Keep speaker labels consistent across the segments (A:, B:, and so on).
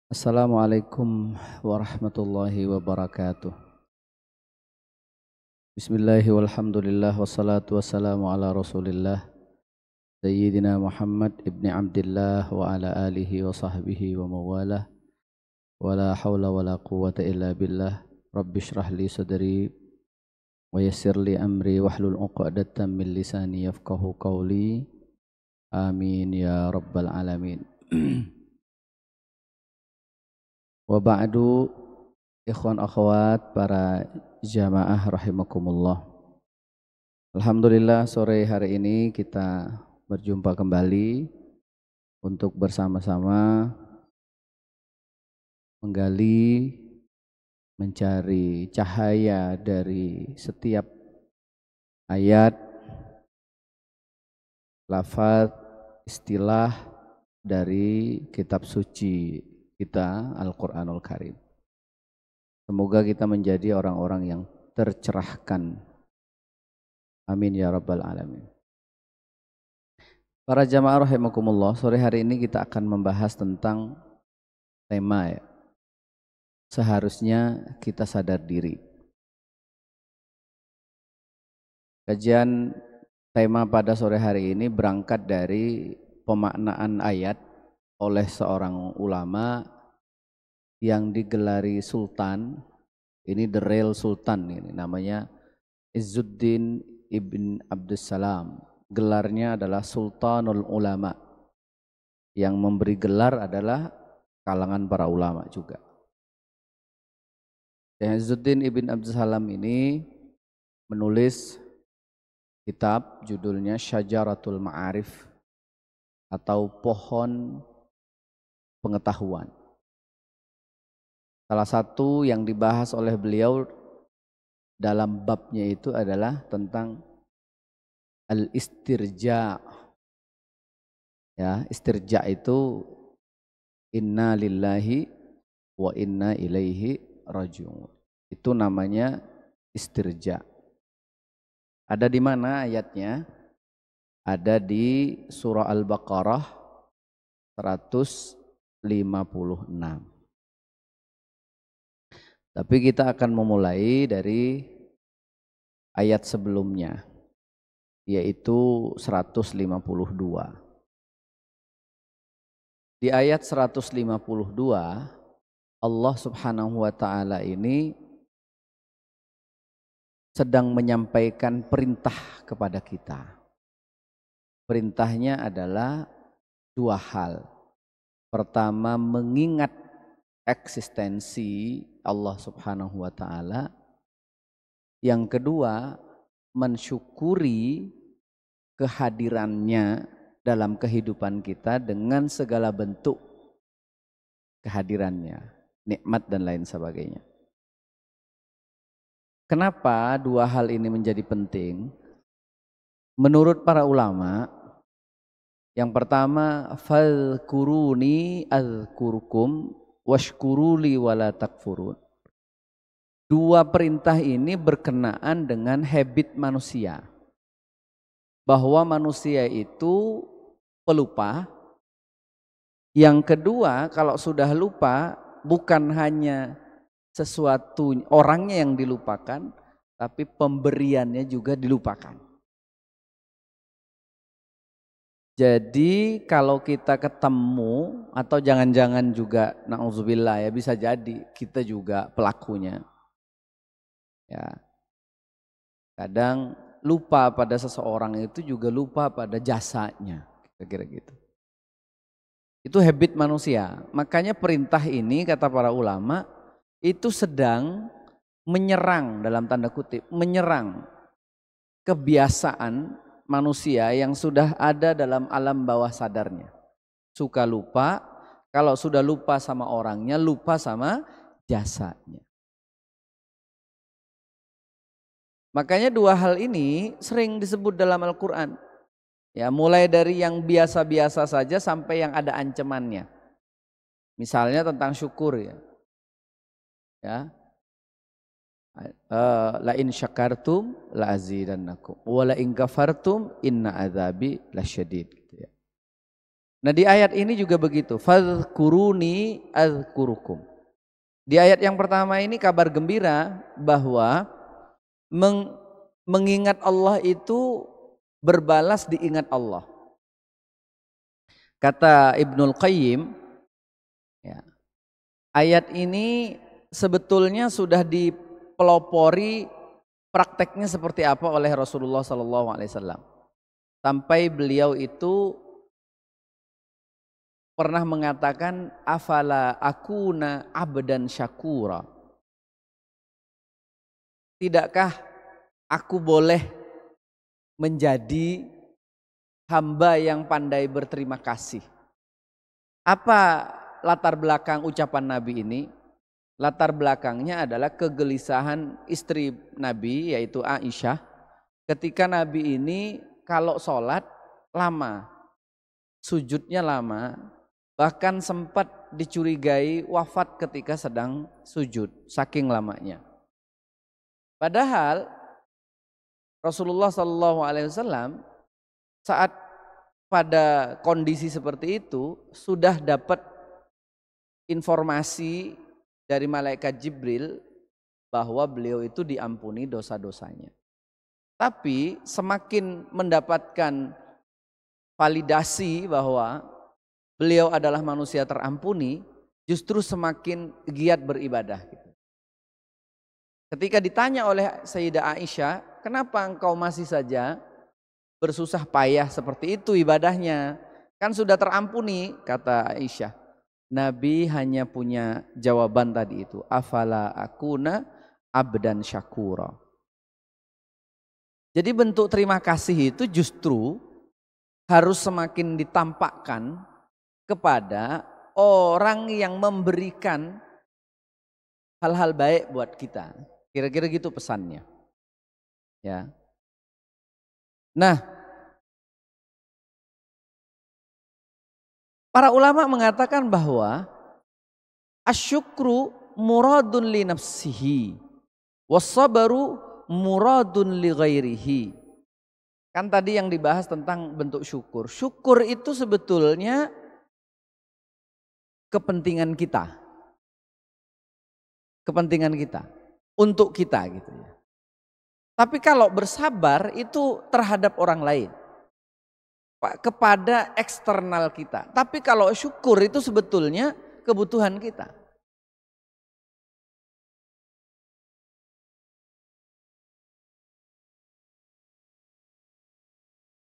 A: Assalamualaikum warahmatullahi wabarakatuh. Bismillahi walhamdulillah wassalatu wassalamu ala rasulillah Sayyidina Muhammad ibni Abdillah wa ala alihi wa sahbihi wa mawalah wa la hawla wa la quwwata illa billah. Rabbi shrah li sadri wa yassir li amri wahlul uqdatan min lisani yafqahu qawli. Amin ya rabbal alamin. Wa ba'du, ikhwan akhwat para jamaah rahimakumullah. Alhamdulillah sore hari ini kita berjumpa kembali untuk bersama-sama menggali, mencari cahaya dari setiap ayat, lafaz, istilah dari kitab suci kita Al-Quranul Karim. Semoga kita menjadi orang-orang yang tercerahkan. Amin ya rabbal alamin. Para jamaah rahimakumullah, sore hari ini kita akan membahas tentang tema ya. Seharusnya kita sadar diri. Kajian tema pada sore hari ini berangkat dari pemaknaan ayat oleh seorang ulama yang digelari sultan. Ini the real sultan, ini namanya Izzuddin ibn Abdussalam. Gelarnya adalah Sultanul Ulama. Yang memberi gelar adalah kalangan para ulama juga. Izzuddin ibn Abdussalam ini menulis kitab judulnya Syajaratul Ma'arif atau pohon pengetahuan. Salah satu yang dibahas oleh beliau dalam babnya itu adalah tentang al-istirja. Ya, istirja itu inna lillahi wa inna ilaihi raji'un. Itu namanya istirja. Ada di mana ayatnya? Ada di surah Al-Baqarah 156. Tapi kita akan memulai dari ayat sebelumnya, yaitu 152. Di ayat 152, Allah Subhanahu wa ta'ala ini sedang menyampaikan perintah kepada kita. Perintahnya adalah dua hal. Pertama, mengingat eksistensi Allah Subhanahu wa ta'ala. Yang kedua, mensyukuri kehadirannya dalam kehidupan kita dengan segala bentuk kehadirannya, nikmat dan lain sebagainya. Kenapa dua hal ini menjadi penting? Menurut para ulama, yang pertama, fadhkuruni adzkurkum washkuruli wala takfurun. Dua perintah ini berkenaan dengan habit manusia. Bahwa manusia itu pelupa. Yang kedua, kalau sudah lupa, bukan hanya sesuatu orangnya yang dilupakan, tapi pemberiannya juga dilupakan. Jadi kalau kita ketemu atau jangan-jangan juga na'udzubillah ya, bisa jadi kita juga pelakunya. Ya. Kadang lupa pada seseorang itu juga lupa pada jasanya, kira-kira gitu. Itu habit manusia. Makanya perintah ini kata para ulama itu sedang menyerang, dalam tanda kutip, menyerang kebiasaan manusia yang sudah ada dalam alam bawah sadarnya. Suka lupa, kalau sudah lupa sama orangnya, lupa sama jasanya. Makanya dua hal ini sering disebut dalam Al-Quran. Ya, mulai dari yang biasa-biasa saja sampai yang ada ancamannya. Misalnya tentang syukur ya. La in syakartum la azidannakum wa la in kafartum inna adzabi lasyadid gitu ya. Nah di ayat ini juga begitu, fadhkuruni adzkurukum. Di ayat yang pertama ini kabar gembira bahwa mengingat Allah itu berbalas diingat Allah. Kata Ibnul Qayyim, ya, ayat ini sebetulnya sudah dipelopori prakteknya seperti apa oleh Rasulullah SAW. Sampai beliau itu pernah mengatakan, afala akuna abdan syakura. Tidakkah aku boleh menjadi hamba yang pandai berterima kasih? Apa latar belakang ucapan Nabi ini? Latar belakangnya adalah kegelisahan istri Nabi, yaitu Aisyah. Ketika Nabi ini kalau sholat lama, sujudnya lama, bahkan sempat dicurigai wafat ketika sedang sujud, saking lamanya. Padahal Rasulullah SAW saat pada kondisi seperti itu sudah dapat informasi dari malaikat Jibril bahwa beliau itu diampuni dosa-dosanya. Tapi semakin mendapatkan validasi bahwa beliau adalah manusia terampuni, justru semakin giat beribadah. Ketika ditanya oleh Sayyidah Aisyah, kenapa engkau masih saja bersusah payah seperti itu ibadahnya? Kan sudah terampuni, kata Aisyah. Nabi hanya punya jawaban tadi itu, afala akuna abdan syakura. Jadi bentuk terima kasih itu justru harus semakin ditampakkan kepada orang yang memberikan hal-hal baik buat kita. Kira-kira gitu pesannya. Ya. Nah, para ulama mengatakan bahwa asyukru muradun li nafsihi wassabaru muradun li ghairihi. Kan tadi yang dibahas tentang bentuk syukur. Syukur itu sebetulnya kepentingan kita. Kepentingan kita. Untuk kita gitu ya. Tapi kalau bersabar itu terhadap orang lain. Kepada eksternal kita. Tapi kalau syukur itu sebetulnya kebutuhan kita.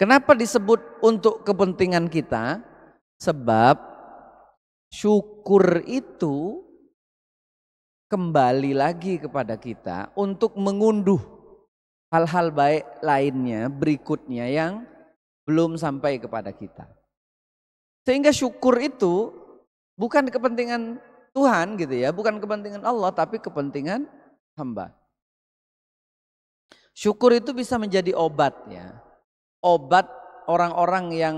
A: Kenapa disebut untuk kepentingan kita? Sebab syukur itu kembali lagi kepada kita untuk mengunduh hal-hal baik lainnya berikutnya yang belum sampai kepada kita. Sehingga syukur itu bukan kepentingan Tuhan gitu ya, bukan kepentingan Allah, tapi kepentingan hamba. Syukur itu bisa menjadi obat ya. Obat orang-orang yang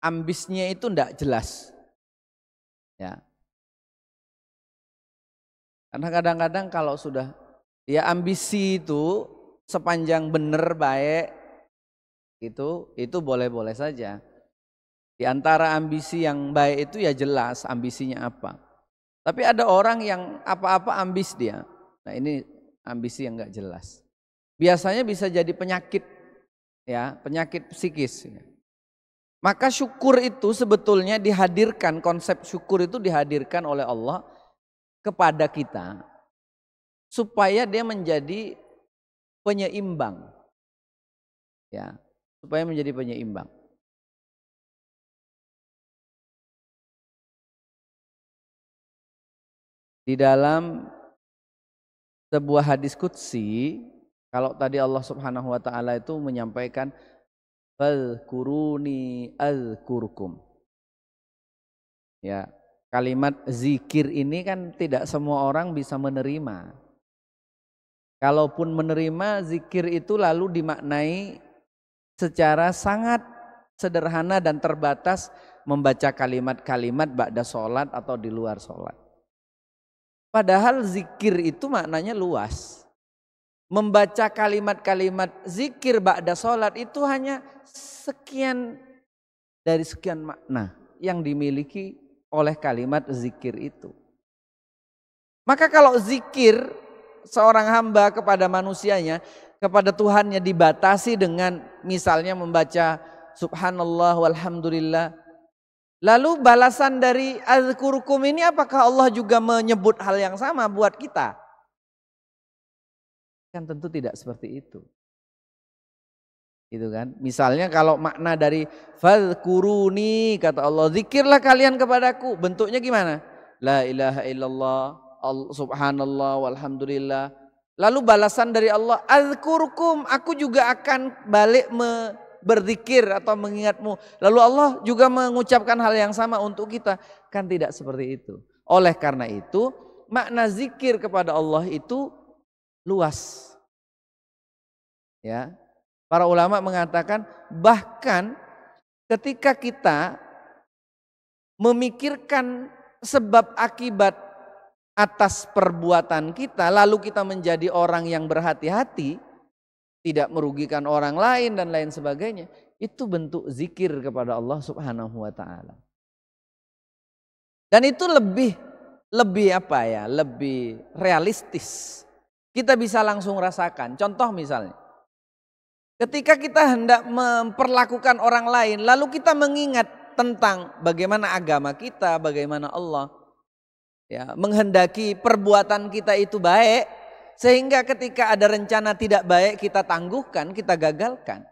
A: ambisnya itu tidak jelas. Ya. Karena kadang-kadang kalau sudah ya ambisi itu sepanjang benar baik itu boleh-boleh saja. Di antara ambisi yang baik itu ya jelas ambisinya apa. Tapi ada orang yang apa-apa ambis dia. Nah ini ambisi yang enggak jelas. Biasanya bisa jadi penyakit ya, penyakit psikis. Maka syukur itu sebetulnya dihadirkan, konsep syukur itu dihadirkan oleh Allah kepada kita supaya dia menjadi penyeimbang. Ya, supaya menjadi penyeimbang. Di dalam sebuah hadis qudsi, kalau tadi Allah Subhanahu wa taala itu menyampaikan fadhkuruni adzkurkum. Ya, kalimat zikir ini kan tidak semua orang bisa menerima. Kalaupun menerima, zikir itu lalu dimaknai secara sangat sederhana dan terbatas, membaca kalimat-kalimat ba'da sholat atau di luar sholat. Padahal zikir itu maknanya luas. Membaca kalimat-kalimat zikir ba'da sholat itu hanya sekian dari sekian makna yang dimiliki oleh kalimat zikir itu. Maka kalau zikir seorang hamba kepada manusianya, kepada Tuhannya dibatasi dengan misalnya membaca subhanallah walhamdulillah. Lalu balasan dari azkurukum ini apakah Allah juga menyebut hal yang sama buat kita? Kan tentu tidak seperti itu. Gitu kan? Misalnya kalau makna dari fadhkuruni kata Allah, zikirlah kalian kepadaku. Bentuknya gimana? La ilaha illallah, subhanallah walhamdulillah. Lalu balasan dari Allah, azkurukum, aku juga akan balik berzikir atau mengingatmu. Lalu Allah juga mengucapkan hal yang sama untuk kita. Kan tidak seperti itu. Oleh karena itu, makna zikir kepada Allah itu luas. Ya. Para ulama mengatakan bahkan ketika kita memikirkan sebab akibat atas perbuatan kita, lalu kita menjadi orang yang berhati-hati, tidak merugikan orang lain dan lain sebagainya, itu bentuk zikir kepada Allah Subhanahu wa taala. Dan itu lebih apa ya? Lebih realistis. Kita bisa langsung rasakan. Contoh misalnya, ketika kita hendak memperlakukan orang lain, lalu kita mengingat tentang bagaimana agama kita, bagaimana Allah ya, menghendaki perbuatan kita itu baik, sehingga ketika ada rencana tidak baik kita tangguhkan, kita gagalkan.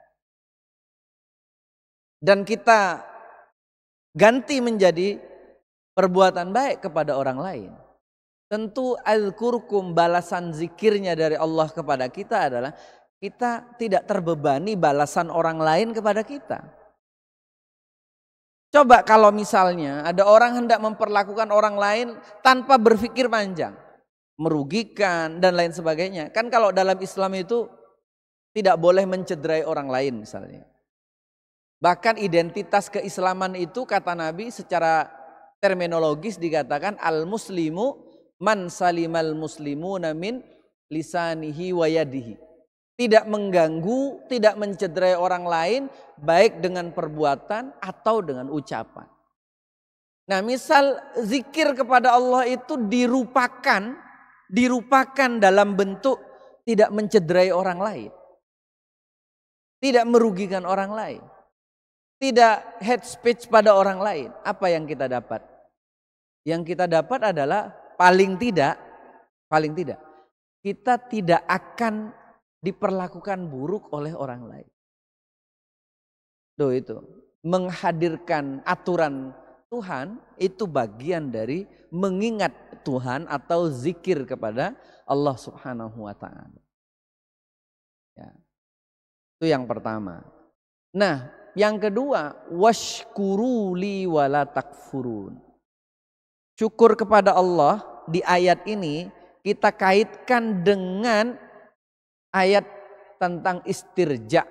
A: Dan kita ganti menjadi perbuatan baik kepada orang lain. Tentu azkurkum, balasan zikirnya dari Allah kepada kita adalah kita tidak terbebani balasan orang lain kepada kita. Coba kalau misalnya ada orang hendak memperlakukan orang lain tanpa berpikir panjang, merugikan dan lain sebagainya. Kan kalau dalam Islam itu tidak boleh mencederai orang lain misalnya. Bahkan identitas keislaman itu kata Nabi secara terminologis dikatakan al-muslimu man salimal muslimuna min lisanihi wa yadihi. Tidak mengganggu, tidak mencederai orang lain, baik dengan perbuatan atau dengan ucapan. Nah, misal zikir kepada Allah itu dirupakan dalam bentuk tidak mencederai orang lain, tidak merugikan orang lain, tidak hate speech pada orang lain. Apa yang kita dapat? Yang kita dapat adalah paling tidak kita tidak akan diperlakukan buruk oleh orang lain. Tuh itu, menghadirkan aturan Tuhan itu bagian dari mengingat Tuhan atau zikir kepada Allah Subhanahu wa taala. Ya. Itu yang pertama. Nah, yang kedua, washkuruli wala takfurun. Syukur kepada Allah di ayat ini kita kaitkan dengan ayat tentang istirja.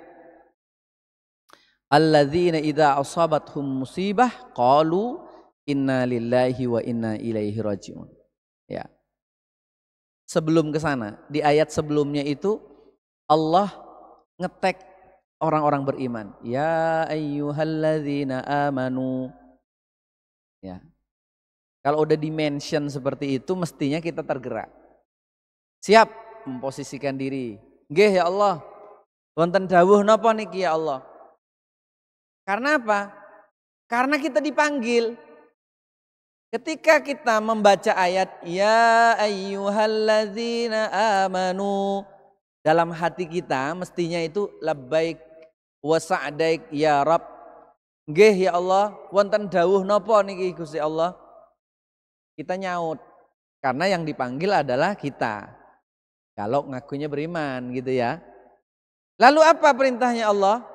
A: Alladzina idza asabathum musibah qalu inna lillahi wa inna ilaihi rajiun. Ya. Sebelum ke sana, di ayat sebelumnya itu Allah ngetek orang-orang beriman. Ya ayyuhalladzina amanu. Ya. Kalau udah di-mention seperti itu mestinya kita tergerak. Siap memposisikan diri. Nggih ya Allah. Wonten dawuh napa niki ya Allah? Karena apa? Karena kita dipanggil. Ketika kita membaca ayat ya ayyuhalladzina amanu, dalam hati kita mestinya itu labbaik wa sa'daik ya Rabb. Nggih ya Allah, wonten dawuh napa niki Gusti Allah? Kita nyaut. Karena yang dipanggil adalah kita. Kalau ngakunya beriman gitu ya. Lalu apa perintahnya Allah?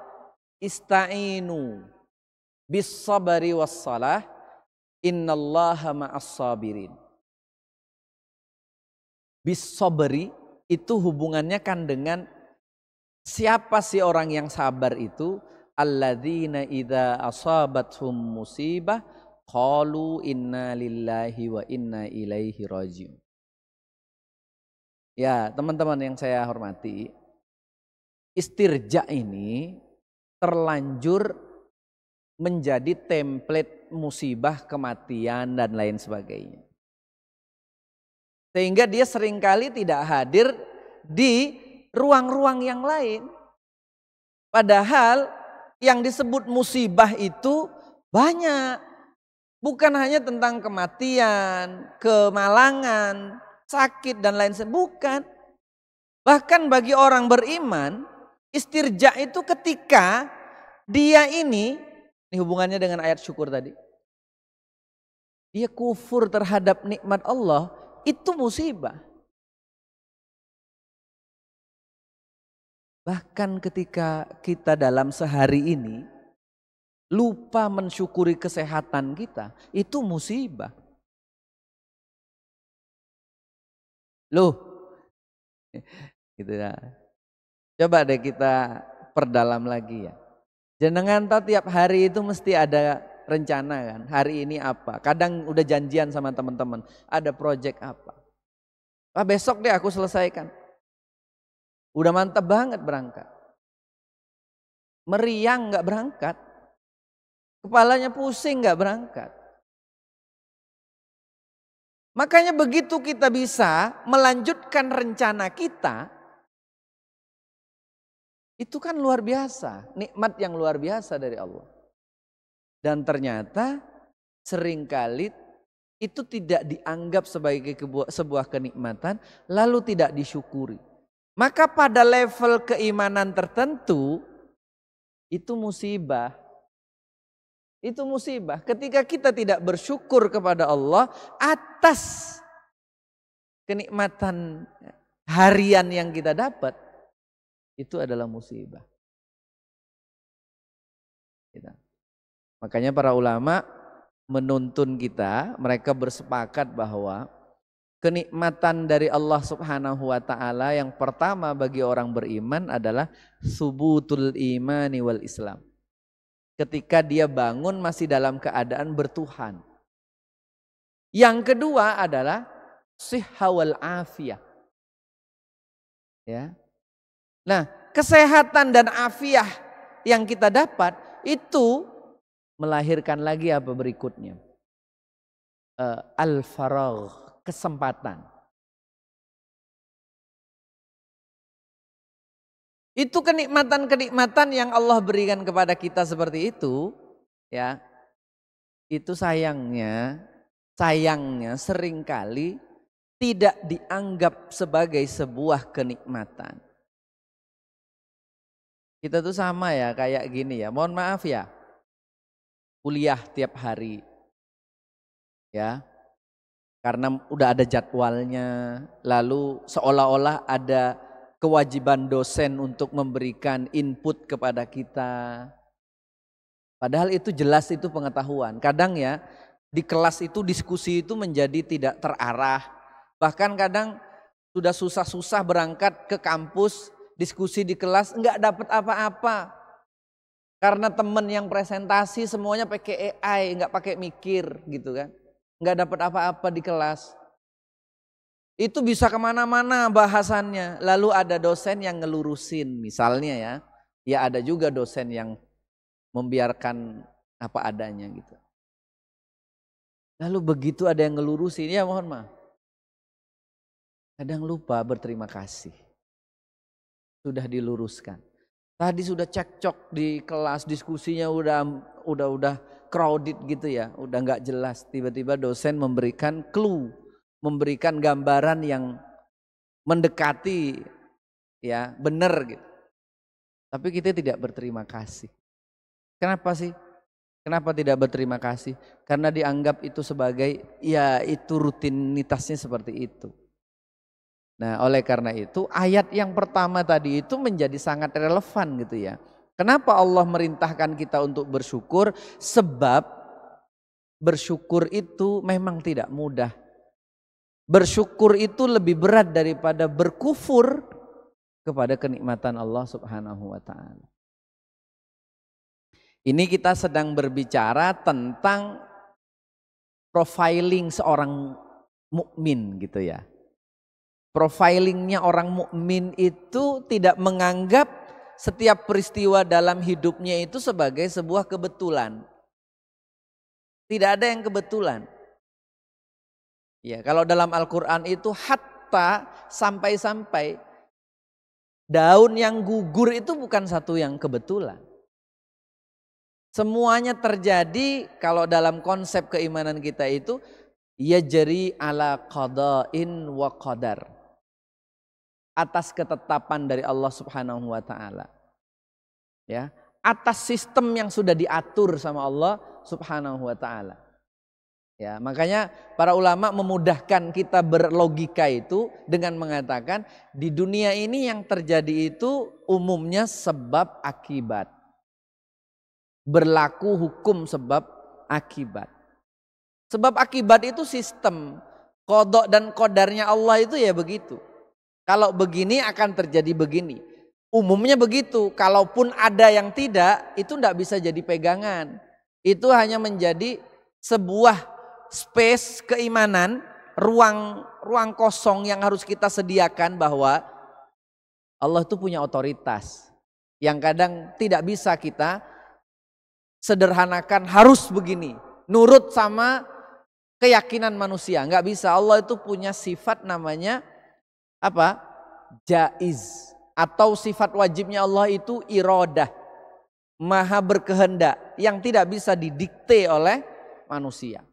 A: Ista'inu bis sabari was salah innallaha ma'as sabirin. Bis sabari itu hubungannya kan dengan siapa sih orang yang sabar itu? Alladzina idza asabathum musibah qalu inna lillahi wa inna ilaihi rajiun. Ya, teman-teman yang saya hormati, istirja ini terlanjur menjadi template musibah, kematian dan lain sebagainya. Sehingga dia seringkali tidak hadir di ruang-ruang yang lain. Padahal yang disebut musibah itu banyak. Bukan hanya tentang kematian, kemalangan, sakit dan lain sebagainya. Bukan. Bahkan bagi orang beriman, istirja itu ketika dia ini hubungannya dengan ayat syukur tadi. Dia kufur terhadap nikmat Allah, itu musibah. Bahkan ketika kita dalam sehari ini lupa mensyukuri kesehatan kita, itu musibah. Loh, gitu ya. Coba deh kita perdalam lagi ya. Jenengan tahu tiap hari itu mesti ada rencana kan. Hari ini apa? Kadang udah janjian sama teman-teman, ada project apa. Besok deh aku selesaikan. Udah mantap banget berangkat. Meriang nggak berangkat. Kepalanya pusing nggak berangkat. Makanya begitu kita bisa melanjutkan rencana kita, itu kan luar biasa, nikmat yang luar biasa dari Allah. Dan ternyata seringkali itu tidak dianggap sebagai sebuah kenikmatan, lalu tidak disyukuri. Maka pada level keimanan tertentu, itu musibah. Itu musibah ketika kita tidak bersyukur kepada Allah atas kenikmatan harian yang kita dapat, itu adalah musibah. Makanya para ulama menuntun kita, mereka bersepakat bahwa kenikmatan dari Allah Subhanahu wa taala yang pertama bagi orang beriman adalah subutul imani wal Islam. Ketika dia bangun masih dalam keadaan bertuhan. Yang kedua adalah sihha wal afiyah. Ya. Nah, kesehatan dan afiyah yang kita dapat itu melahirkan lagi apa berikutnya? Al-faragh, kesempatan. Itu kenikmatan-kenikmatan yang Allah berikan kepada kita seperti itu, ya. Itu sayangnya seringkali tidak dianggap sebagai sebuah kenikmatan. Kita tuh sama ya kayak gini ya, mohon maaf ya. Kuliah tiap hari. Ya. Karena udah ada jadwalnya, lalu seolah-olah ada kewajiban dosen untuk memberikan input kepada kita. Padahal itu jelas itu pengetahuan. Kadang ya di kelas itu diskusi itu menjadi tidak terarah. Bahkan kadang sudah susah-susah berangkat ke kampus, diskusi di kelas enggak dapat apa-apa. Karena teman yang presentasi semuanya pakai AI, enggak pakai mikir gitu kan. Enggak dapat apa-apa di kelas. Itu bisa kemana-mana bahasannya. Lalu ada dosen yang ngelurusin misalnya ya. Ya ada juga dosen yang membiarkan apa adanya gitu. Lalu begitu ada yang ngelurusin, ya mohon maaf. Kadang lupa berterima kasih. Sudah diluruskan. Tadi sudah cekcok di kelas, diskusinya udah crowded gitu ya, udah nggak jelas. Tiba-tiba dosen memberikan clue, memberikan gambaran yang mendekati ya benar gitu. Tapi kita tidak berterima kasih. Kenapa sih? Kenapa tidak berterima kasih? Karena dianggap itu sebagai ya itu rutinitasnya seperti itu. Nah, oleh karena itu ayat yang pertama tadi itu menjadi sangat relevan gitu ya. Kenapa Allah merintahkan kita untuk bersyukur? Sebab bersyukur itu memang tidak mudah. Bersyukur itu lebih berat daripada berkufur kepada kenikmatan Allah Subhanahu wa taala. Ini kita sedang berbicara tentang profiling seorang mukmin gitu ya. Profilingnya orang mukmin itu tidak menganggap setiap peristiwa dalam hidupnya itu sebagai sebuah kebetulan. Tidak ada yang kebetulan. Ya, kalau dalam Al-Quran itu hatta, sampai-sampai daun yang gugur itu bukan satu yang kebetulan. Semuanya terjadi kalau dalam konsep keimanan kita itu yajri ala qada'in wa qadar. Atas ketetapan dari Allah Subhanahu wa taala. Ya, atas sistem yang sudah diatur sama Allah Subhanahu wa taala. Ya, makanya para ulama memudahkan kita berlogika itu dengan mengatakan di dunia ini yang terjadi itu umumnya sebab akibat. Berlaku hukum sebab akibat. Sebab akibat itu sistem. Qada dan qadarnya Allah itu ya begitu. Kalau begini akan terjadi begini. Umumnya begitu. Kalaupun ada yang tidak, itu tidak bisa jadi pegangan. Itu hanya menjadi sebuah space keimanan, ruang kosong yang harus kita sediakan bahwa Allah itu punya otoritas. Yang kadang tidak bisa kita sederhanakan harus begini. Nurut sama keyakinan manusia. Nggak bisa. Allah itu punya sifat namanya apa? Jaiz. Atau sifat wajibnya Allah itu iradah. Maha berkehendak. Yang tidak bisa didikte oleh manusia.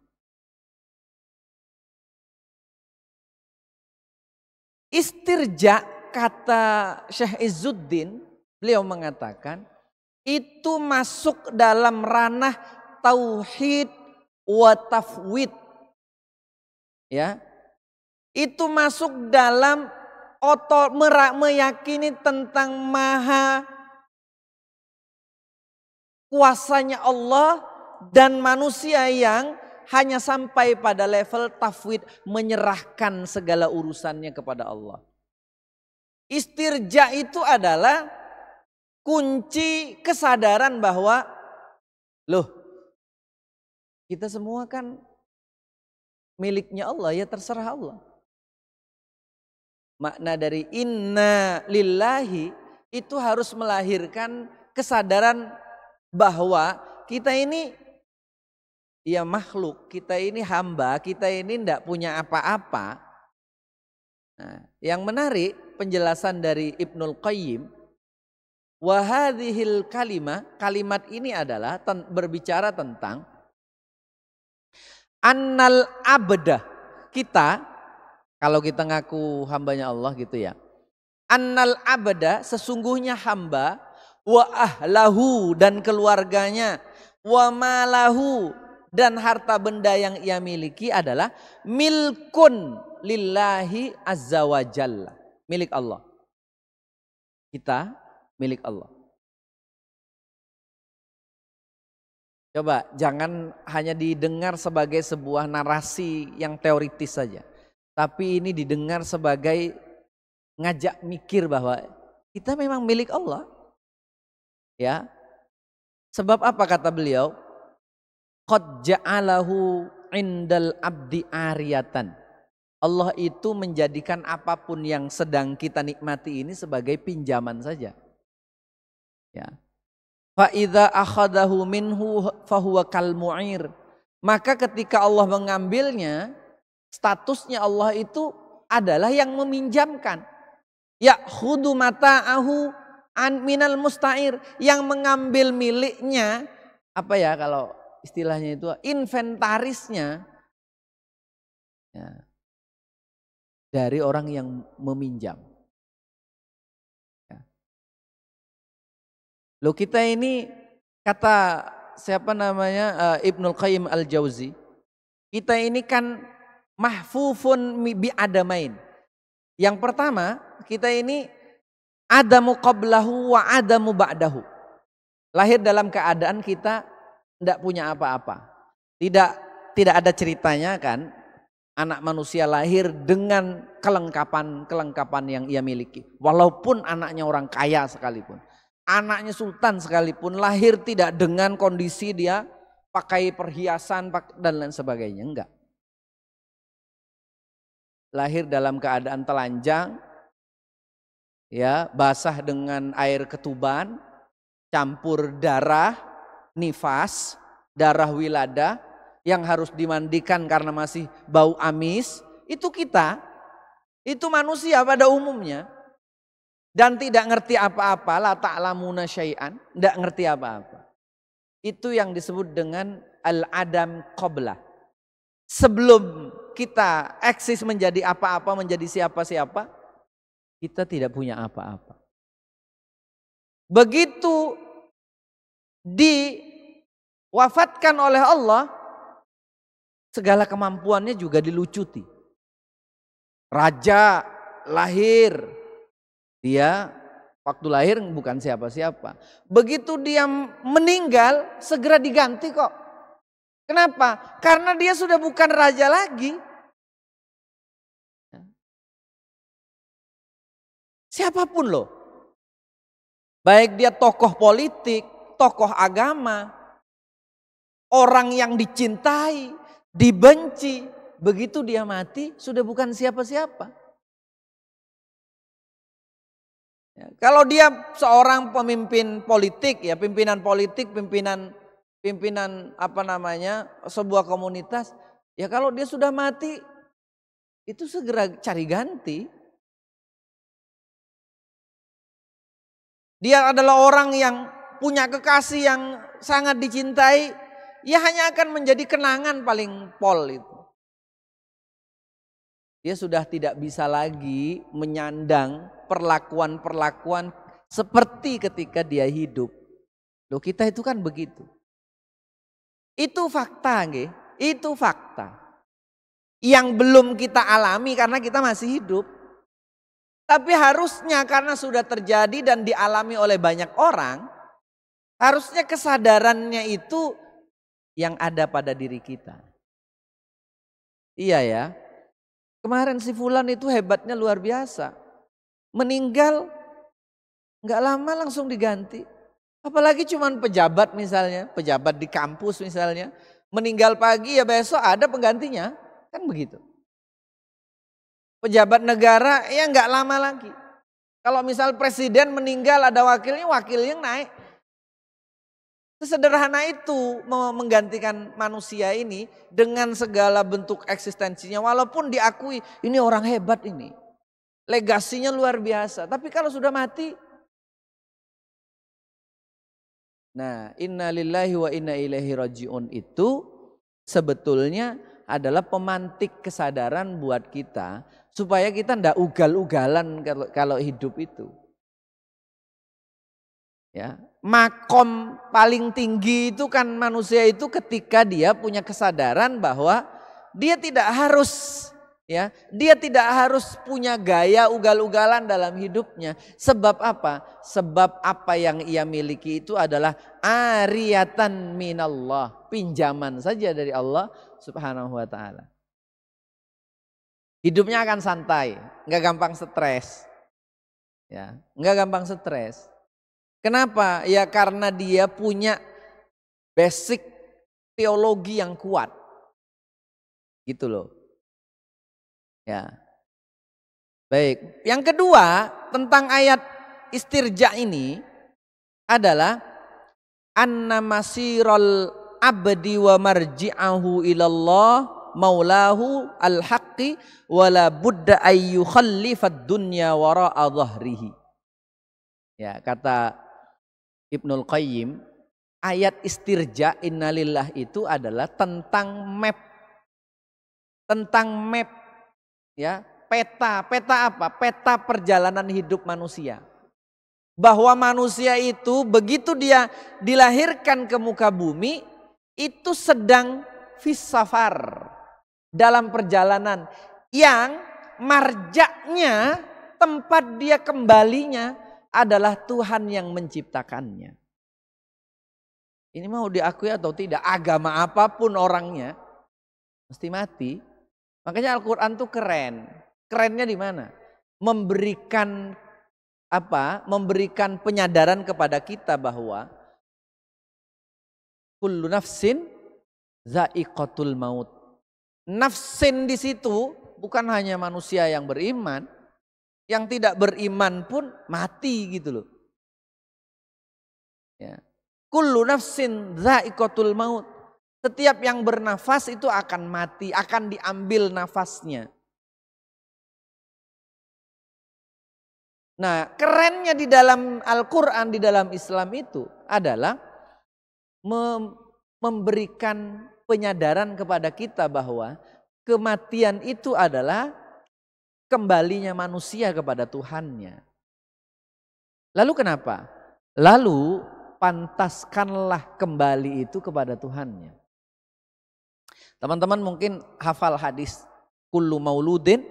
A: Istirja kata Syekh Izzuddin, beliau mengatakan itu masuk dalam ranah tauhid wa tafwid. Ya. Itu masuk dalam meyakini tentang maha kuasanya Allah dan manusia yang hanya sampai pada level tafwid, menyerahkan segala urusannya kepada Allah. Istirja itu adalah kunci kesadaran bahwa loh, kita semua kan miliknya Allah, ya terserah Allah. Makna dari inna lillahi itu harus melahirkan kesadaran bahwa kita ini ya makhluk, kita ini hamba, kita ini tidak punya apa-apa. Nah, yang menarik penjelasan dari Ibnul Qayyim, wa hadhil kalimat ini adalah berbicara tentang annal abda, kita kalau kita ngaku hambanya Allah gitu ya. Annal abda, sesungguhnya hamba, wa ahlahu dan keluarganya, wa malahu dan harta benda yang ia miliki adalah milkun lillahi azza wa jalla. Milik Allah. Kita milik Allah. Coba jangan hanya didengar sebagai sebuah narasi yang teoritis saja. Tapi ini didengar sebagai ngajak mikir bahwa kita memang milik Allah. Ya. Sebab apa kata beliau? Qad ja'alahu indal abdi ariyatan. Allah itu menjadikan apapun yang sedang kita nikmati ini sebagai pinjaman saja. Ya. Fa idza akhadahu minhu fahuwa kal mu'ir. Maka ketika Allah mengambilnya, statusnya Allah itu adalah yang meminjamkan. Ya khudu mata'ahu an minal musta'ir, yang mengambil miliknya, apa ya kalau istilahnya itu inventarisnya ya, dari orang yang meminjam. Ya. Loh kita ini kata siapa namanya Ibnul Qayyim Al-Jauzi, kita ini kan mahfufun bi adamain. Yang pertama kita ini adamu qablahu wa adamu ba'dahu. Lahir dalam keadaan kita tidak punya apa-apa. Tidak ada ceritanya kan anak manusia lahir dengan kelengkapan yang ia miliki. Walaupun anaknya orang kaya sekalipun, anaknya sultan sekalipun, lahir tidak dengan kondisi dia pakai perhiasan dan lain sebagainya, enggak. Lahir dalam keadaan telanjang, ya, basah dengan air ketuban, campur darah, nifas, darah wilada yang harus dimandikan karena masih bau amis, itu kita, itu manusia pada umumnya. Dan tidak ngerti apa-apa, la ta'lamuna syai'an, tidak ngerti apa-apa. Itu yang disebut dengan al-adam qablah. Sebelum kita eksis menjadi apa-apa, menjadi siapa-siapa, kita tidak punya apa-apa. Begitu diwafatkan oleh Allah, segala kemampuannya juga dilucuti. Raja lahir, dia waktu lahir bukan siapa-siapa. Begitu dia meninggal, segera diganti kok. Kenapa? Karena dia sudah bukan raja lagi. Siapapun loh. Baik dia tokoh politik, tokoh agama, orang yang dicintai, dibenci. Begitu dia mati, sudah bukan siapa-siapa. Ya, kalau dia seorang pemimpin politik, ya pimpinan politik, pimpinan apa namanya, sebuah komunitas, ya kalau dia sudah mati, itu segera cari ganti. Dia adalah orang yang punya kekasih yang sangat dicintai, ya hanya akan menjadi kenangan paling pol itu. Dia sudah tidak bisa lagi menyandang perlakuan-perlakuan seperti ketika dia hidup. Loh, kita itu kan begitu. Itu fakta, nggih. Itu fakta. Yang belum kita alami karena kita masih hidup. Tapi harusnya karena sudah terjadi dan dialami oleh banyak orang, harusnya kesadarannya itu yang ada pada diri kita. Iya ya. Kemarin si Fulan itu hebatnya luar biasa. Meninggal nggak lama langsung diganti. Apalagi cuman pejabat misalnya, pejabat di kampus misalnya. Meninggal pagi ya besok ada penggantinya. Kan begitu. Pejabat negara ya nggak lama lagi. Kalau misal presiden meninggal ada wakilnya naik. Sesederhana itu menggantikan manusia ini dengan segala bentuk eksistensinya. Walaupun diakui ini orang hebat ini. Legasinya luar biasa. Tapi kalau sudah mati. Nah, inna lillahi wa inna ilaihi raji'un itu sebetulnya adalah pemantik kesadaran buat kita. Supaya kita tidak ugal-ugalan kalau hidup itu. Ya, makom paling tinggi itu kan manusia itu ketika dia punya kesadaran bahwa dia tidak harus punya gaya ugal-ugalan dalam hidupnya. Sebab apa? Sebab apa yang ia miliki itu adalah ariyatan minallah, pinjaman saja dari Allah Subhanahu wa taala. Hidupnya akan santai, enggak gampang stres. Ya, enggak gampang stres. Kenapa? Ya karena dia punya basic teologi yang kuat. Gitu loh. Ya. Baik, yang kedua tentang ayat istirja ini adalah anna masiral abdi wa marji'ahu ilallah maulahu al-haqqi wala budda ayyu khallifad dunya wara'a dhahrihi. Ya, kata Ibnul Qayyim, ayat istirja innalillah itu adalah tentang map. Tentang map, ya, peta apa? Peta perjalanan hidup manusia. Bahwa manusia itu begitu dia dilahirkan ke muka bumi, itu sedang fis-safar, dalam perjalanan yang marjaknya, tempat dia kembalinya adalah Tuhan yang menciptakannya. Ini mau diakui atau tidak, agama apapun orangnya mesti mati. Makanya Al-Quran tuh keren. Kerennya di mana? Memberikan apa? Memberikan penyadaran kepada kita bahwa kullu nafsin za'iqatul maut. Nafsin di situ bukan hanya manusia yang beriman, Yang tidak beriman pun mati gitu loh. Ya. Kullu nafsin dha'iqatul maut. Setiap yang bernafas itu akan mati, akan diambil nafasnya. Nah, kerennya di dalam Al-Quran, di dalam Islam itu adalah memberikan penyadaran kepada kita bahwa kematian itu adalah kembalinya manusia kepada Tuhannya. Lalu kenapa? Lalu pantaskanlah kembali itu kepada Tuhannya. Teman-teman mungkin hafal hadis kullu mauludin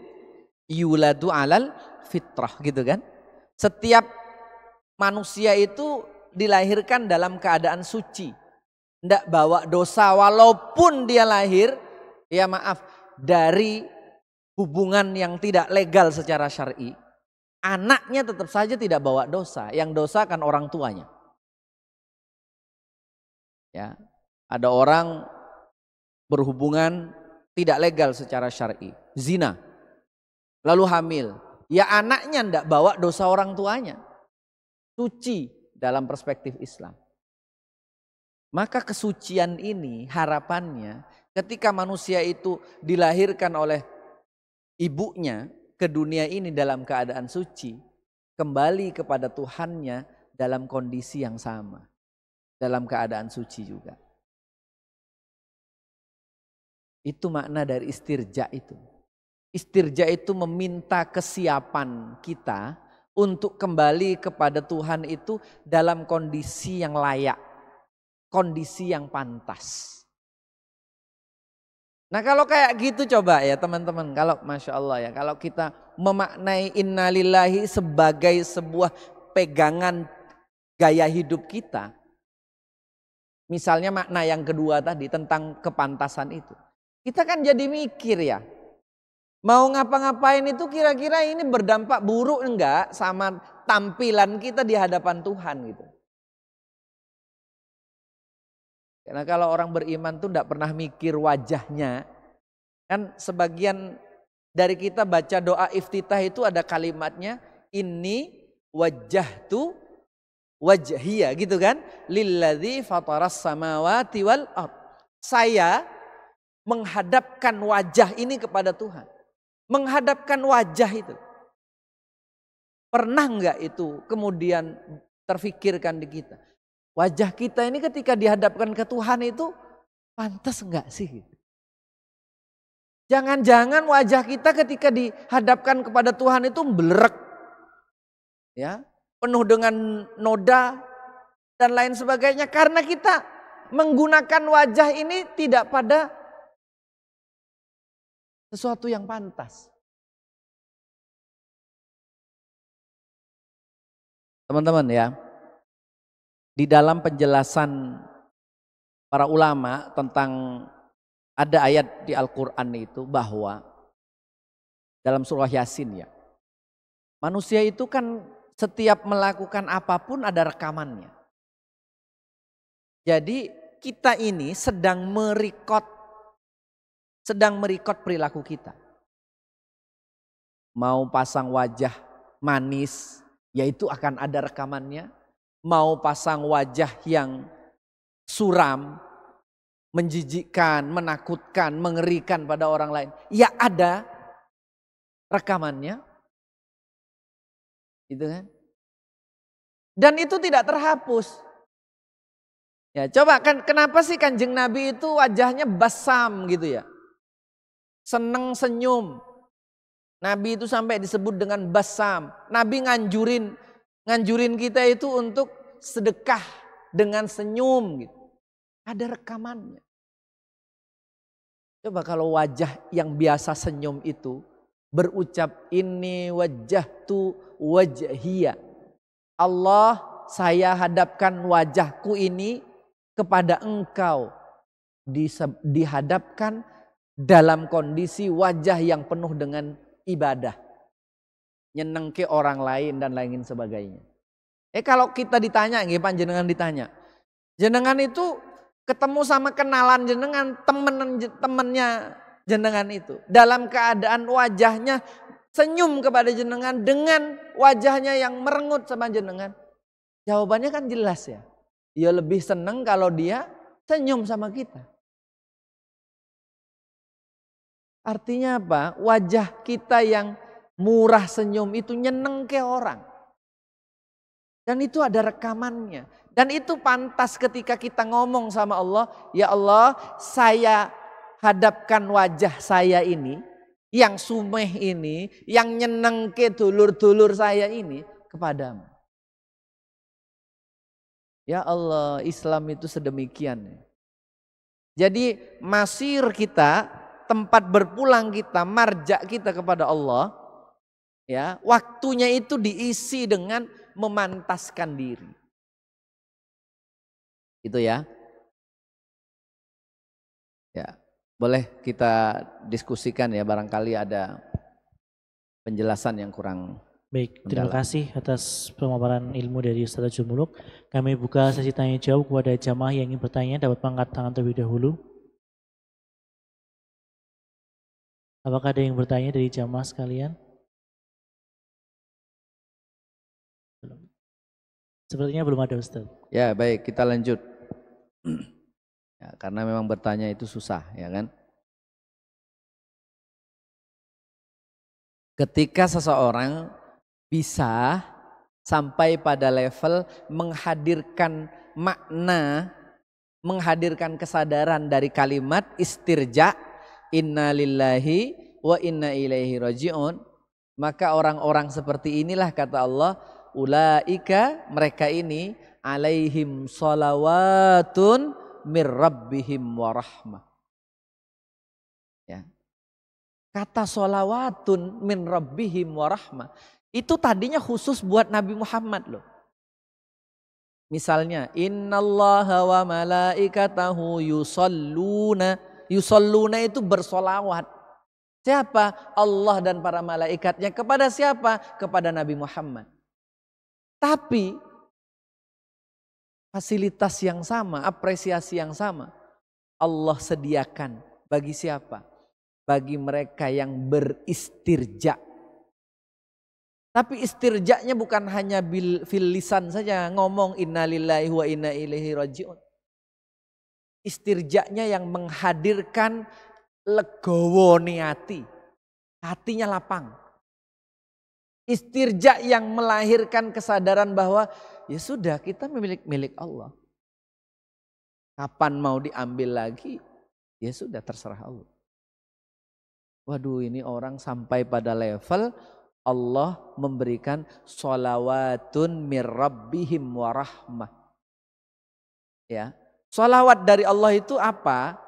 A: yuladu alal fitrah gitu kan. Setiap manusia itu dilahirkan dalam keadaan suci. Tidak bawa dosa walaupun dia lahir, ya maaf, dari hubungan yang tidak legal secara syar'i. Anaknya tetap saja tidak bawa dosa. Yang dosa kan orang tuanya. Ya, ada orang berhubungan tidak legal secara syar'i, zina, lalu hamil. Ya anaknya tidak bawa dosa orang tuanya. Suci dalam perspektif Islam. Maka kesucian ini harapannya ketika manusia itu dilahirkan oleh ibunya ke dunia ini dalam keadaan suci, kembali kepada Tuhannya dalam kondisi yang sama, dalam keadaan suci juga. Itu makna dari istirja itu. Istirja itu meminta kesiapan kita untuk kembali kepada Tuhan itu dalam kondisi yang layak, kondisi yang pantas. Nah kalau kayak gitu coba ya teman-teman, kalau Masya Allah ya, kalau kita memaknai innalillahi sebagai sebuah pegangan gaya hidup kita. Misalnya makna yang kedua tadi tentang kepantasan itu. Kita kan jadi mikir ya, mau ngapa-ngapain itu kira-kira ini berdampak buruk enggak sama tampilan kita di hadapan Tuhan gitu. Karena kalau orang beriman tuh enggak pernah mikir wajahnya. Kan sebagian dari kita baca doa iftitah itu ada kalimatnya inni wajjahtu wajhiya gitu kan. Lilladzi fataras samawati wal ardh. Saya menghadapkan wajah ini kepada Tuhan. Menghadapkan wajah itu. Pernah enggak itu kemudian terfikirkan di kita? Wajah kita ini ketika dihadapkan ke Tuhan itu pantas enggak sih? Jangan-jangan wajah kita ketika dihadapkan kepada Tuhan itu belerek. Ya, penuh dengan noda dan lain sebagainya. Karena kita menggunakan wajah ini tidak pada sesuatu yang pantas. Teman-teman ya, di dalam penjelasan para ulama tentang ada ayat di Al-Quran itu bahwa dalam surah Yasin ya, manusia itu kan setiap melakukan apapun ada rekamannya. Jadi kita ini sedang merekod perilaku kita. Mau pasang wajah manis, yaitu akan ada rekamannya. Mau pasang wajah yang suram, menjijikkan, menakutkan, mengerikan pada orang lain, ya ada rekamannya. Gitu kan? Dan itu tidak terhapus. Ya, coba kan kenapa sih Kanjeng Nabi itu wajahnya basam gitu ya? Seneng senyum. Nabi itu sampai disebut dengan basam. Nabi nganjurin kita itu untuk sedekah dengan senyum gitu. Ada rekamannya. Coba kalau wajah yang biasa senyum itu berucap inni wajjahtu wajhiya. Allah, saya hadapkan wajahku ini kepada engkau. Dihadapkan dalam kondisi wajah yang penuh dengan ibadah. Nyenengke orang lain dan lain sebagainya. Kalau kita ditanya, panjenengan ditanya. Jenengan itu ketemu sama kenalan jenengan, temennya jenengan itu. Dalam keadaan wajahnya senyum kepada jenengan dengan wajahnya yang merengut sama jenengan? Jawabannya kan jelas ya. Ya lebih senang kalau dia senyum sama kita. Artinya apa? Wajah kita yang murah senyum itu nyeneng ke orang. Dan itu ada rekamannya. Dan itu pantas ketika kita ngomong sama Allah. Ya Allah, saya hadapkan wajah saya ini. Yang sumeh ini. Yang nyeneng ke dulur-dulur saya ini. Kepadamu. Ya Allah, Islam itu sedemikian. Jadi masir kita, tempat berpulang kita, marja kita kepada Allah, ya, waktunya itu diisi dengan memantaskan diri. Itu ya. Ya, boleh kita diskusikan ya, barangkali ada penjelasan yang kurang.
B: Baik, terima kasih atas pemaparan ilmu dari Ustaz Jumuluk. Kami buka sesi tanya jawab kepada jamaah yang ingin bertanya, dapat mengangkat tangan terlebih dahulu. Apakah ada yang bertanya dari jamaah sekalian? Belum. Sepertinya belum ada, Ustaz.
A: Ya, baik, kita lanjut. Ya, karena memang bertanya itu susah, ya kan? Ketika seseorang bisa sampai pada level menghadirkan makna, menghadirkan kesadaran dari kalimat istirja, inna lillahi wa inna ilaihi raji'un, maka orang-orang seperti inilah kata Allah, ulaika, mereka ini alaihim salawatun mir rabbihim warahmah. Ya. Kata salawatun min rabbihim warahmah itu tadinya khusus buat Nabi Muhammad loh. Misalnya innallaha wa malaikatahu yusalluna. Yusalluna itu bersolawat. Siapa? Allah dan para malaikatnya. Kepada siapa? Kepada Nabi Muhammad. Tapi fasilitas yang sama, apresiasi yang sama Allah sediakan bagi siapa? Bagi mereka yang beristirja. Tapi istirjanya bukan hanya fil lisan saja, ngomong innalillahi wa inna ilaihi raji'un. Istirjanya yang menghadirkan legowo niati, hatinya lapang. Istirja yang melahirkan kesadaran bahwa ya sudah, kita milik Allah. Kapan mau diambil lagi? Ya sudah, terserah Allah. Waduh, ini orang sampai pada level Allah memberikan sholawatun mir rabbihim warahmah. Ya, sholawat dari Allah itu apa?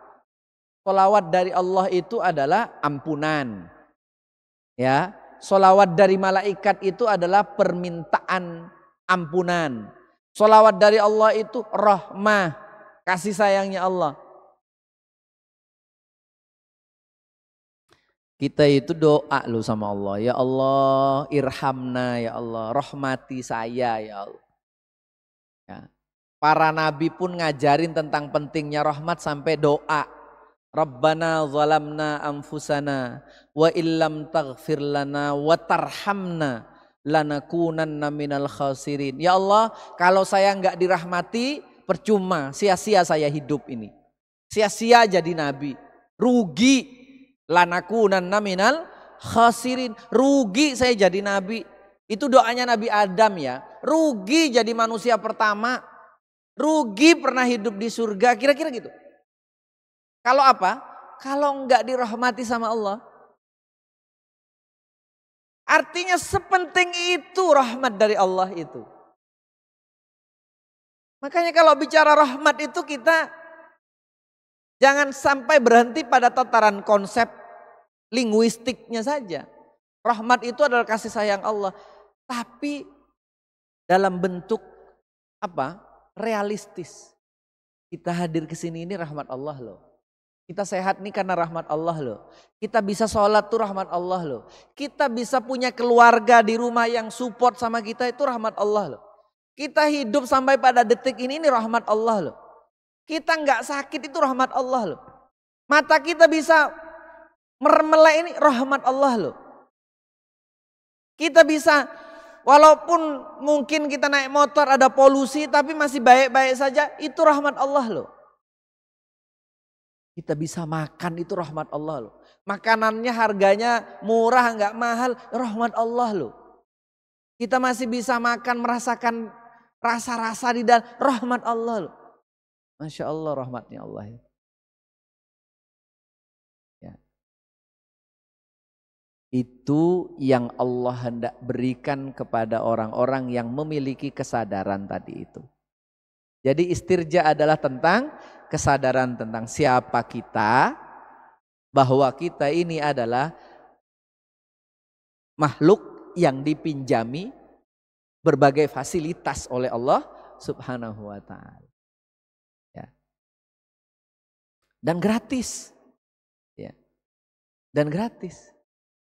A: Sholawat dari Allah itu adalah ampunan. Ya, sholawat dari malaikat itu adalah permintaan ampunan. Sholawat dari Allah itu rahmah, kasih sayangnya Allah. Kita itu doa loh sama Allah. Ya Allah irhamna, ya Allah rahmati saya, ya Allah. Ya. Para nabi pun ngajarin tentang pentingnya rahmat sampai doa. Rabbana zalamna anfusana wa illam taghfir lana wa tarhamna lanakunanna minal khasirin. Ya Allah, kalau saya enggak dirahmati percuma, sia-sia saya hidup ini. Sia-sia jadi nabi. Rugi. Lanakunanna minal khasirin. Rugi saya jadi nabi. Itu doanya Nabi Adam ya. Rugi jadi manusia pertama. Rugi pernah hidup di surga. Kira-kira gitu. Kalau apa? Kalau enggak dirahmati sama Allah. Artinya sepenting itu rahmat dari Allah itu. Makanya kalau bicara rahmat itu kita jangan sampai berhenti pada tataran konsep linguistiknya saja. Rahmat itu adalah kasih sayang Allah. Tapi dalam bentuk apa? Realistis. Kita hadir ke sini ini rahmat Allah loh. Kita sehat nih karena rahmat Allah loh. Kita bisa sholat tuh rahmat Allah loh. Kita bisa punya keluarga di rumah yang support sama kita itu rahmat Allah loh. Kita hidup sampai pada detik ini rahmat Allah loh. Kita nggak sakit itu rahmat Allah loh. Mata kita bisa mermelek ini rahmat Allah loh. Kita bisa, walaupun mungkin kita naik motor ada polusi tapi masih baik-baik saja, itu rahmat Allah loh. Kita bisa makan, itu rahmat Allah loh. Makanannya harganya murah, nggak mahal, rahmat Allah loh. Kita masih bisa makan, merasakan rasa-rasa di dalam, rahmat Allah loh. Masya Allah rahmatnya Allah ya. Itu yang Allah hendak berikan kepada orang-orang yang memiliki kesadaran tadi itu. Jadi istirja adalah tentang kesadaran tentang siapa kita, bahwa kita ini adalah makhluk yang dipinjami berbagai fasilitas oleh Allah Subhanahu wa ta'ala. Ya. Dan gratis. Ya. Dan gratis.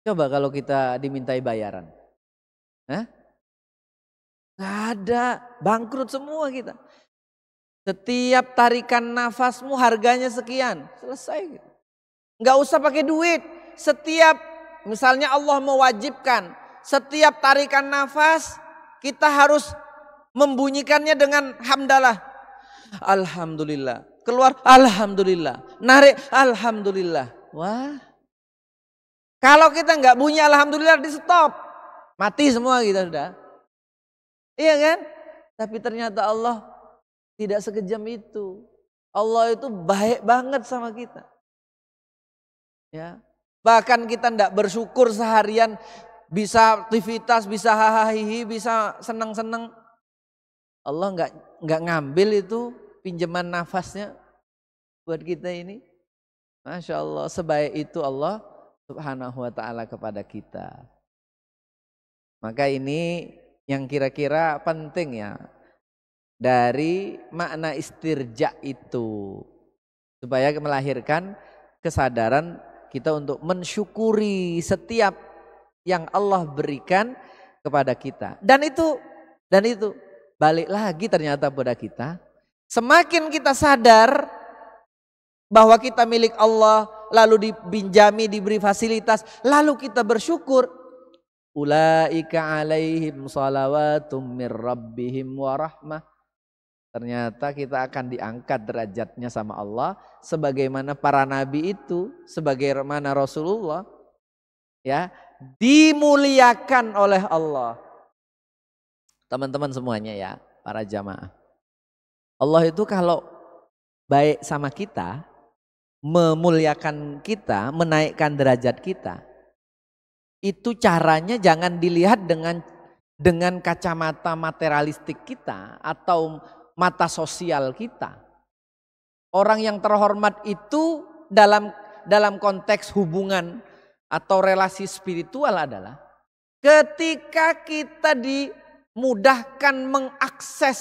A: Coba kalau kita dimintai bayaran. Hah? Gak ada, bangkrut semua kita. Setiap tarikan nafasmu harganya sekian, selesai. Gak usah pakai duit. Setiap, misalnya Allah mewajibkan, setiap tarikan nafas kita harus membunyikannya dengan hamdalah. Alhamdulillah. Keluar, alhamdulillah. Narik, alhamdulillah. Wah. Kalau kita nggak bunyi alhamdulillah di stop, mati semua kita sudah. Iya kan? Tapi ternyata Allah tidak sekejam itu. Allah itu baik banget sama kita. Ya. Bahkan kita nggak bersyukur seharian bisa aktivitas, bisa hahaha, bisa senang-senang. Allah nggak ngambil itu pinjaman nafasnya buat kita ini. Masya Allah, sebaik itu Allah Subhanahu wa ta'ala kepada kita. Maka ini yang kira-kira penting ya dari makna istirja itu, supaya melahirkan kesadaran kita untuk mensyukuri setiap yang Allah berikan kepada kita. Dan itu balik lagi ternyata pada kita, semakin kita sadar bahwa kita milik Allah, lalu dipinjami, diberi fasilitas, lalu kita bersyukur. Ulaika alaihim salawatum mir rabbihim wa rahmah. Ternyata kita akan diangkat derajatnya sama Allah sebagaimana para nabi itu, sebagaimana Rasulullah ya, dimuliakan oleh Allah. Teman-teman semuanya ya, para jamaah. Allah itu kalau baik sama kita, memuliakan kita, menaikkan derajat kita, itu caranya jangan dilihat dengan kacamata materialistik kita atau mata sosial kita. Orang yang terhormat itu dalam konteks hubungan atau relasi spiritual adalah ketika kita dimudahkan mengakses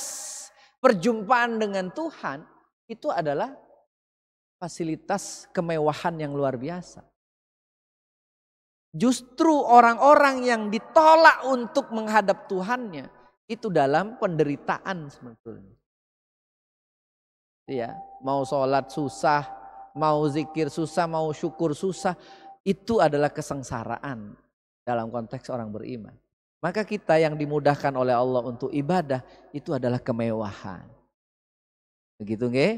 A: perjumpaan dengan Tuhan, itu adalah fasilitas kemewahan yang luar biasa. Justru orang-orang yang ditolak untuk menghadap Tuhannya itu dalam penderitaan sebetulnya. Ya, mau sholat susah, mau zikir susah, mau syukur susah, itu adalah kesengsaraan dalam konteks orang beriman. Maka kita yang dimudahkan oleh Allah untuk ibadah itu adalah kemewahan. Begitu nggih?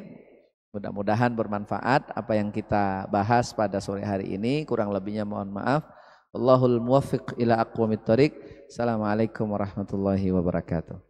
A: Mudah-mudahan bermanfaat apa yang kita bahas pada sore hari ini. Kurang lebihnya mohon maaf. Wallahul muwaffiq ila aqwamit thoriq. Assalamualaikum warahmatullahi wabarakatuh.